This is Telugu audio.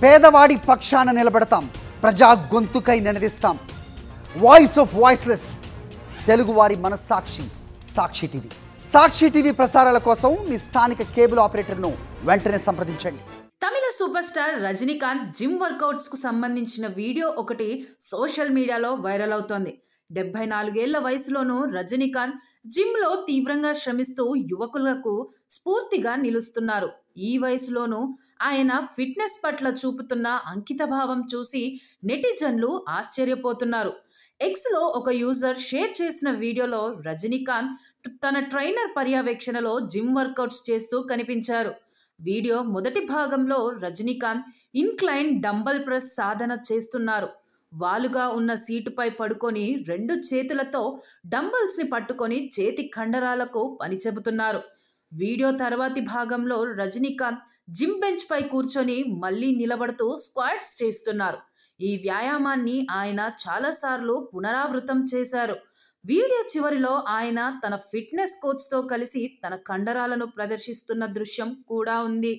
పేదవాడి పక్షాన నిలబడతాం, ప్రజా గొంతుకై నినదిస్తాం. వాయిస్ ఆఫ్ వాయిస్లెస్, తెలుగువారి మనస్సాక్షి సాక్షి టీవీ. సాక్షి టీవీ ప్రసారాల కోసం మీ స్థానిక కేబుల్ ఆపరేటర్ను వెంటనే సంప్రదించండి. తమిళ super star Rajinikanth gym workouts కు సంబంధించిన వీడియో ఒకటి సోషల్ మీడియాలో వైరల్ అవుతోంది. 74 ఏళ్ల వయసులోనూ రజనీకాంత్ జిమ్ లో తీవ్రంగా శ్రమిస్తూ యువకులకు స్ఫూర్తిగా నిలుస్తున్నారు. ఈ వయసులోనూ ఆయన ఫిట్నెస్ పట్ల చూపుతున్న అంకితభావం చూసి నెటిజన్లు ఆశ్చర్యపోతున్నారు. ఎక్స్ లో ఒక యూజర్ షేర్ చేసిన వీడియోలో రజనీకాంత్ తన ట్రైనర్ పర్యవేక్షణలో జిమ్ వర్కౌట్స్ చేస్తూ కనిపించారు. వీడియో మొదటి భాగంలో రజనీకాంత్ ఇన్క్లైన్ డంబల్ ప్రెస్ సాధన చేస్తున్నారు. వాలుగా ఉన్న సీటుపై పడుకొని 2 చేతులతో డంబల్స్ ని పట్టుకొని చేతి కండరాలకు పని చెబుతున్నారు. వీడియో తర్వాతి భాగంలో రజనీకాంత్ జిమ్ బెంచ్ పై కూర్చొని మళ్ళీ నిలబడుతూ స్క్వాట్స్ చేస్తున్నారు. ఈ వ్యాయామాన్ని ఆయన చాలాసార్లు పునరావృతం చేశారు. వీడియో చివరిలో ఆయన తన ఫిట్నెస్ కోచ్ తో కలిసి తన కండరాలను ప్రదర్శిస్తున్న దృశ్యం కూడా ఉంది.